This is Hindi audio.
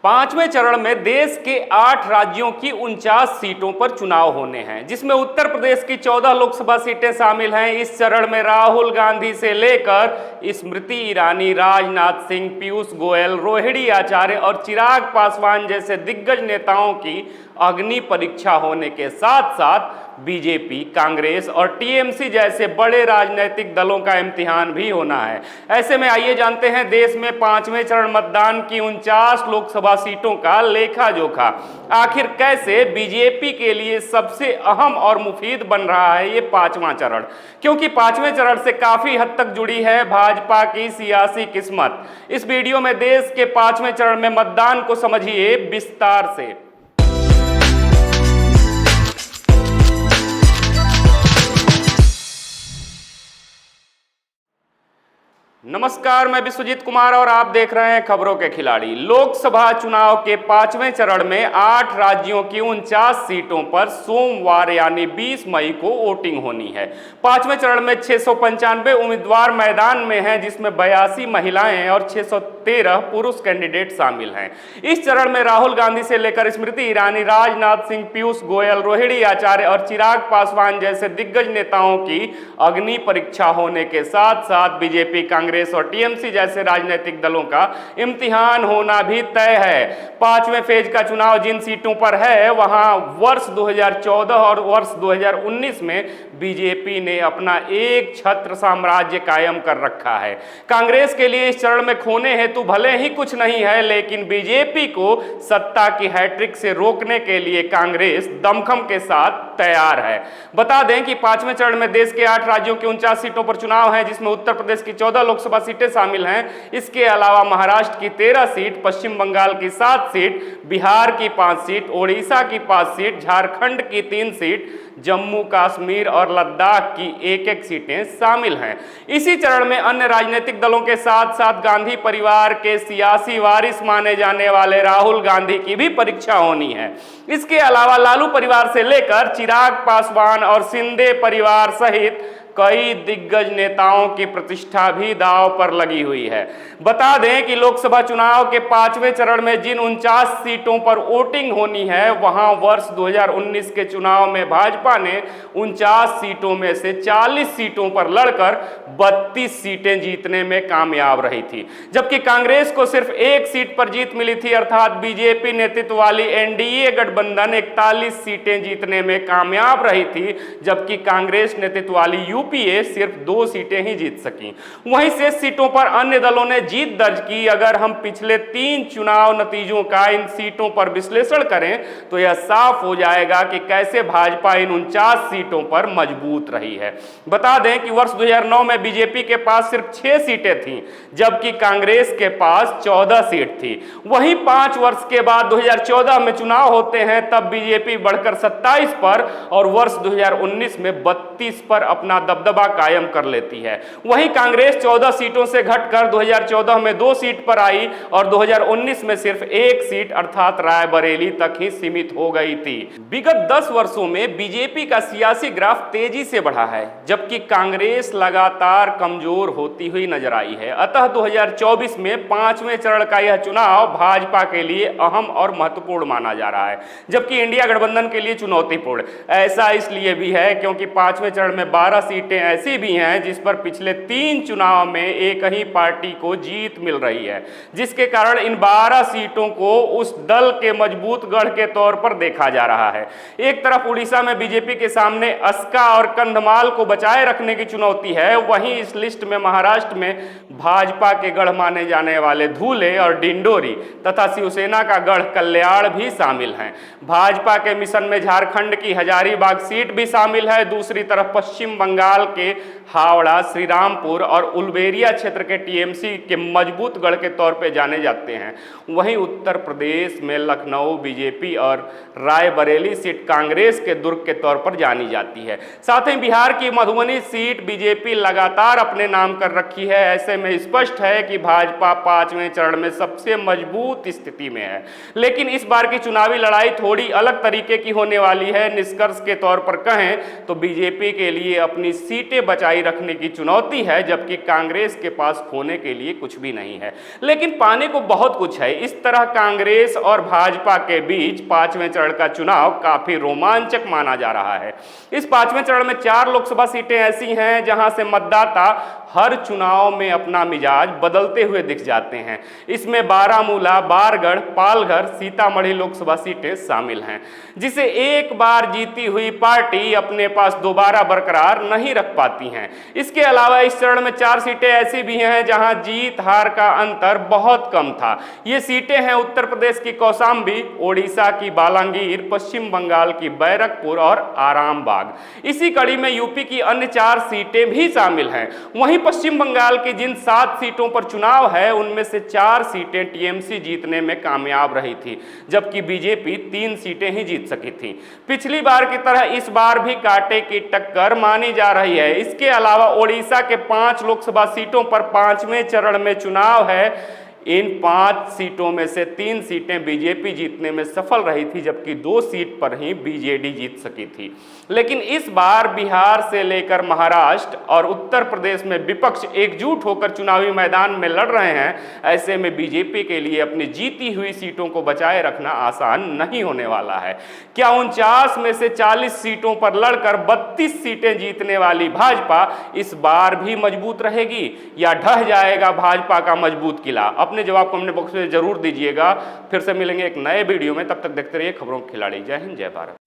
पांचवें चरण में देश के 8 राज्यों की 49 सीटों पर चुनाव होने हैं, जिसमें उत्तर प्रदेश की 14 लोकसभा सीटें शामिल हैं। इस चरण में राहुल गांधी से लेकर स्मृति ईरानी, राजनाथ सिंह, पीयूष गोयल, रोहिणी आचार्य और चिराग पासवान जैसे दिग्गज नेताओं की अग्नि परीक्षा होने के साथ साथ बीजेपी, कांग्रेस और टीएमसी जैसे बड़े राजनीतिक दलों का इम्तिहान भी होना है। ऐसे में आइए जानते हैं देश में पांचवें चरण मतदान की 49 लोकसभा सीटों का लेखा जोखा। आखिर कैसे बीजेपी के लिए सबसे अहम और मुफीद बन रहा है ये पांचवां चरण, क्योंकि पांचवें चरण से काफी हद तक जुड़ी है भाजपा की सियासी किस्मत। इस वीडियो में देश के पांचवें चरण में मतदान को समझिए विस्तार से। नमस्कार, मैं विश्वजीत कुमार और आप देख रहे हैं खबरों के खिलाड़ी। लोकसभा चुनाव के पांचवें चरण में 8 राज्यों की 49 सीटों पर सोमवार यानी 20 मई को वोटिंग होनी है। पांचवें चरण में 695 उम्मीदवार मैदान में हैं, जिसमें 82 महिलाएं और 613 पुरुष कैंडिडेट शामिल हैं। इस चरण में राहुल गांधी से लेकर स्मृति ईरानी, राजनाथ सिंह, पीयूष गोयल, रोहिणी आचार्य और चिराग पासवान जैसे दिग्गज नेताओं की अग्नि परीक्षा होने के साथ साथ बीजेपी, कांग्रेस और टीएमसी जैसे राजनीतिक दलों का इम्तिहान होना भी तय है। पांचवें फेज का चुनाव जिन सीटों पर है, वहां वर्ष 2014 और वर्ष 2019 में बीजेपी ने अपना एक छत्र साम्राज्य कायम कर रखा है। कांग्रेस के लिए इस चरण में खोने हेतु भले ही कुछ नहीं है, लेकिन बीजेपी को सत्ता की हैट्रिक से रोकने के लिए कांग्रेस दमखम के साथ तैयार है। बता दें कि पांचवें चरण में देश के 8 राज्यों की 49 सीटों पर चुनाव है, जिसमें उत्तर प्रदेश की 14 लोकसभा सीटें शामिल हैं। इसके अलावा महाराष्ट्र की 13 सीट, पश्चिम बंगाल की 7 सीट, बिहार की 5 सीट, ओडिशा की 5 सीट, झारखंड की 3 सीट, जम्मू कश्मीर और लद्दाख की 1-1 सीटें शामिल हैं। इसी चरण में अन्य राजनीतिक दलों के साथ साथ गांधी परिवार के सियासी वारिस माने जाने वाले राहुल गांधी की भी परीक्षा होनी है। इसके अलावा लालू परिवार से लेकर चिराग पासवान और शिंदे परिवार सहित कई दिग्गज नेताओं की प्रतिष्ठा भी दांव पर लगी हुई है। बता दें कि लोकसभा चुनाव के पांचवें चरण में जिन 49 सीटों पर वोटिंग होनी है, वहां वर्ष 2019 के चुनाव में भाजपा ने 49 सीटों में से 40 सीटों पर लड़कर 32 सीटें जीतने में कामयाब रही थी, जबकि कांग्रेस को सिर्फ 1 सीट पर जीत मिली थी। अर्थात बीजेपी नेतृत्व वाली एनडीए गठबंधन 41 सीटें जीतने में कामयाब रही थी, जबकि कांग्रेस नेतृत्व वाली यूपीए सिर्फ 2 सीटें ही जीत सकी। वहीं शेष सीटों पर अन्य दलों ने जीत दर्ज की। अगर हम पिछले 3 चुनाव नतीजों का इन सीटों पर विश्लेषण करें तो यह साफ हो जाएगा कि कैसे भाजपा इन 49 सीटों पर मजबूत रही है। बता दें कि वर्ष 2009 में बीजेपी के पास सिर्फ 6 सीटें थीं, जबकि कांग्रेस के पास 14 सीट थी। वहीं 5 वर्ष के बाद 2014 में चुनाव होते हैं, तब बीजेपी बढ़कर 27 पर और वर्ष 2019 में 32 पर अपना दबदबा कायम कर लेती है। वहीं कांग्रेस 14 सीटों से घटकर 2014 में 2 सीट पर आई और 2019 में सिर्फ 1 सीट अर्थात रायबरेली तक ही सीमित हो गई थी। विगत 10 वर्षों में बीजेपी का सियासी ग्राफ तेजी से बढ़ा है, जबकि कांग्रेस लगातार कमजोर होती हुई नजर आई है। अतः 2024 में पांचवें चरण का यह चुनाव भाजपा के लिए अहम और महत्वपूर्ण माना जा रहा है, जबकि इंडिया गठबंधन के लिए चुनौतीपूर्ण। ऐसा इसलिए भी है क्योंकि पांचवें चरण में 12 सीटें ऐसी भी हैं जिस पर पिछले 3 चुनाव में एक ही पार्टी को जीत मिल रही है, जिसके कारण इन 12 सीटों को उस दल के मजबूत गढ़ के तौर पर देखा जा रहा है। एक तरफ उड़ीसा में बीजेपी के सामने अस्का और कंधमाल को बचाए रखने की चुनौती है, वहीं इस लिस्ट में महाराष्ट्र में भाजपा के गढ़ माने जाने वाले धूले और डिंडोरी तथा शिवसेना का गढ़ कल्याण भी शामिल हैं। भाजपा के मिशन में झारखंड की हजारीबाग सीट भी शामिल है। दूसरी तरफ पश्चिम बंगाल के हावड़ा, श्रीरामपुर और उलबेरिया क्षेत्र के टीएमसी के मजबूत गढ़ के तौर पे जाने जाते हैं। वहीं उत्तर प्रदेश में लखनऊ बीजेपी और रायबरेली सीट कांग्रेस के दुर्ग के तौर पर जानी जाती है। साथ ही बिहार की मधुबनी सीट बीजेपी लगातार अपने नाम कर रखी है। ऐसे में स्पष्ट है कि भाजपा पांचवें चरण में सबसे मजबूत स्थिति में है। लेकिन इस बार की चुनावी लड़ाई थोड़ी अलग तरीके की होने वाली है। निष्कर्ष के तौर पर कहें तो बीजेपी के लिए अपनी सीटें बचाई रखने की चुनौती है, जबकि कांग्रेस के पास खोने के लिए कुछ भी नहीं है, लेकिन पाने को बहुत कुछ है। इस तरह कांग्रेस और भाजपा के बीच पांचवें चरण का चुनाव काफी रोमांचक माना जा रहा है। इस पांचवें चरण में 4 लोकसभा सीटें ऐसी हैं जहां से मतदाता हर चुनाव में अपना मिजाज बदलते हुए दिख जाते हैं। इसमें बारामूला, बारगढ़, पालघर, सीतामढ़ी लोकसभा सीटें शामिल हैं, जिसे एक बार जीती हुई पार्टी अपने पास दोबारा बरकरार नहीं रख पाती हैं। इसके अलावा इस चरण में 4 सीटें ऐसी भी हैं जहां जीत हार का अंतर बहुत कम था। ये सीटें हैं उत्तर प्रदेश की कौशाम्बी, ओडिशा की बालांगीर, पश्चिम बंगाल की बैरकपुर और आरामबाग। इसी कड़ी में यूपी की अन्य 4 सीटें भी शामिल हैं। वहीं पश्चिम बंगाल की जिन 7 सीटों पर चुनाव है, उनमें से 4 सीटें टीएमसी जीतने में कामयाब रही थी, जबकि बीजेपी 3 सीटें ही जीत सकी थी। पिछली बार की तरह इस बार भी कांटे की टक्कर मानी जा रही है। इसके अलावा ओडिशा के 5 लोकसभा सीटों पर 5वें चरण में चुनाव है। इन 5 सीटों में से 3 सीटें बीजेपी जीतने में सफल रही थी, जबकि 2 सीट पर ही बीजेडी जीत सकी थी। लेकिन इस बार बिहार से लेकर महाराष्ट्र और उत्तर प्रदेश में विपक्ष एकजुट होकर चुनावी मैदान में लड़ रहे हैं। ऐसे में बीजेपी के लिए अपनी जीती हुई सीटों को बचाए रखना आसान नहीं होने वाला है। क्या 49 में से 40 सीटों पर लड़कर 32 सीटें जीतने वाली भाजपा इस बार भी मजबूत रहेगी, या ढह जाएगा भाजपा का मजबूत किला? अपने जवाब कमेंट बॉक्स में जरूर दीजिएगा। फिर से मिलेंगे एक नए वीडियो में, तब तक देखते रहिए खबरों के खिलाड़ी। जय हिंद, जय भारत।